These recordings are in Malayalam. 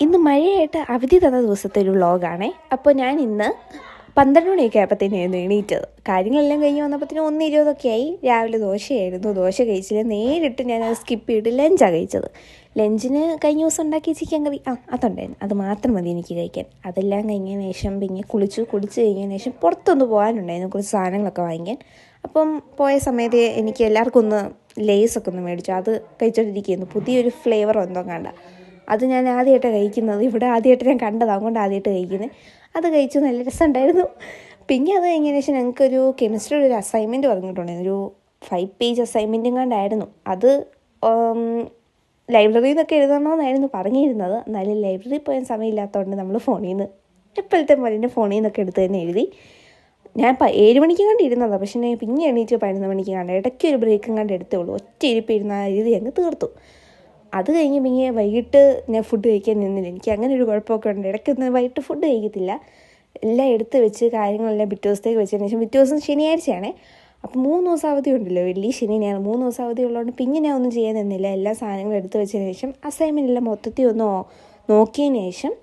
ഇന്ന് മഴയായിട്ട് അവധി തന്ന ദിവസത്തെ ഒരു വ്ളോഗാണേ. അപ്പോൾ ഞാൻ ഇന്ന് 12 മണിയൊക്കെ ആയപ്പോഴത്തേനായിരുന്നു എണീറ്റത്. കാര്യങ്ങളെല്ലാം കഴിഞ്ഞ് വന്നപ്പോഴത്തേനും 1:20 ആയി. രാവിലെ ദോശയായിരുന്നു. ദോശ കഴിച്ചില്ല, നേരിട്ട് ഞാനത് സ്കിപ്പ് ചെയ്തിട്ട് ലഞ്ചാണ് കഴിച്ചത്. ലഞ്ചിന് കഴിഞ്ഞ ദിവസം ഉണ്ടാക്കിയ ചിക്കൻ കറി അതുണ്ടായിരുന്നു. അത് മാത്രം മതി എനിക്ക് കഴിക്കാൻ. അതെല്ലാം കഴിഞ്ഞതിന് ശേഷം പിന്നെ കുടിച്ച് കഴിഞ്ഞതിന് ശേഷം പുറത്തൊന്ന് പോകാനുണ്ടായിരുന്നു, കുറച്ച് സാധനങ്ങളൊക്കെ വാങ്ങിക്കാൻ. അപ്പം പോയ സമയത്ത് എനിക്ക് എല്ലാവർക്കും ഒന്ന് ലേസൊക്കെ ഒന്ന് മേടിച്ചു. അത് കഴിച്ചോണ്ടിരിക്കുന്നു. പുതിയൊരു ഫ്ലേവർ എന്തോ കണ്ട. അത് ഞാൻ ആദ്യമായിട്ട് കഴിക്കുന്നത്. ഇവിടെ ആദ്യമായിട്ട് ഞാൻ കണ്ടത്, അതുകൊണ്ട് ആദ്യമായിട്ട് കഴിക്കുന്നത്. അത് കഴിച്ചു, നല്ല രസമുണ്ടായിരുന്നു. പിന്നെ അത് കഴിഞ്ഞതിന് ശേഷം ഞങ്ങൾക്കൊരു കെമിസ്ട്രിയുടെ ഒരു അസൈൻമെൻറ്റ് പറഞ്ഞിട്ടുണ്ടായിരുന്നു. ഒരു 5 പേജ് അസൈൻമെൻറ്റും കൊണ്ടായിരുന്നു. അത് ലൈബ്രറിയിൽ നിന്നൊക്കെ എഴുതണമെന്നായിരുന്നു പറഞ്ഞിരുന്നത്. എന്നാലും ലൈബ്രറിയിൽ പോയാൻ സമയമില്ലാത്തതുകൊണ്ട് നമ്മൾ ഫോണിൽ നിന്ന് എപ്പോഴത്തെ പോലെ ഫോണിൽ നിന്നൊക്കെ എടുത്ത് തന്നെ എഴുതി. ഞാൻ 7 മണിക്ക് കണ്ട് ഇരുന്നതാണ്. പക്ഷേ ഞാൻ പിന്നെ എണീറ്റ് 11 മണിക്ക് കണ്ട്. ഇടയ്ക്ക് ഒരു ബ്രേക്കും കണ്ട് എടുത്തേ ഉള്ളൂ. ഒറ്റ ഇരിപ്പ് ഇരുന്ന് എഴുതി അങ്ങ് തീർത്തു. അത് കഴിഞ്ഞ് പിന്നെ വൈകിട്ട് ഞാൻ ഫുഡ് കഴിക്കാൻ നിന്നില്ല. എനിക്ക് അങ്ങനെ ഒരു കുഴപ്പമൊക്കെ ഉണ്ട്. ഇടയ്ക്കൊന്നും വൈകിട്ട് ഫുഡ് കഴിക്കത്തില്ല. എല്ലാം എടുത്ത് വെച്ച് കാര്യങ്ങളെല്ലാം പിറ്റേ ദിവസത്തേക്ക് വെച്ചതിന് ശേഷം പിറ്റേ ദിവസം ശനിയാഴ്ചയാണേ. അപ്പോൾ 3 ദിവസം അവധി ഉണ്ടല്ലോ, വെള്ളി ശനി ഞാൻ 3 ദിവസം അവധി ഉള്ളതുകൊണ്ട് പിന്നെ ഞാൻ ഒന്നും ചെയ്യാൻ നിന്നില്ല. എല്ലാ സാധനങ്ങളും എടുത്ത് വെച്ചതിന് ശേഷം അസൈൻമെൻ്റ് എല്ലാം മൊത്തത്തിൽ ഒന്ന് നോക്കിയതിന് ശേഷം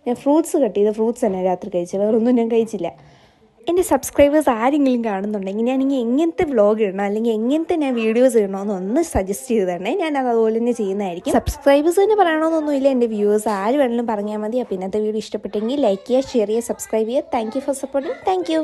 ഞാൻ ഫ്രൂട്ട്സ് കട്ട് ചെയ്ത് ഫ്രൂട്ട്സ് തന്നെ രാത്രി കഴിച്ചത്. വേറൊന്നും ഞാൻ കഴിച്ചില്ല. എൻ്റെ സബ്സ്ക്രൈബേഴ്സ് ആരെങ്കിലും കാണുന്നുണ്ടെങ്കിൽ ഞാനിങ്ങനെ എങ്ങനത്തെ വ്ളോഗ് ഇടണം, അല്ലെങ്കിൽ എങ്ങനത്തെ ഞാൻ വീഡിയോസ് ഇടണമെന്ന് ഒന്ന് സജസ്റ്റ് ചെയ്ത് തന്നെ ഞാൻ അത് അതുപോലെ തന്നെ ചെയ്യുന്നതായിരിക്കും. സബ്സ്ക്രൈബേഴ്സ് തന്നെ പറയണമെന്നൊന്നുമില്ല, എൻ്റെ വ്യൂവേഴ്സ് ആര് വേണമെങ്കിലും പറഞ്ഞാൽ മതി. അപ്പോൾ ഇന്നത്തെ വീഡിയോ ഇഷ്ടപ്പെട്ടെങ്കിൽ ലൈക്ക് ചെയ്യുക, ഷെയർ ചെയ്യുക, സബ്സ്ക്രൈബ് ചെയ്യുക. Thank you for supporting. Thank you.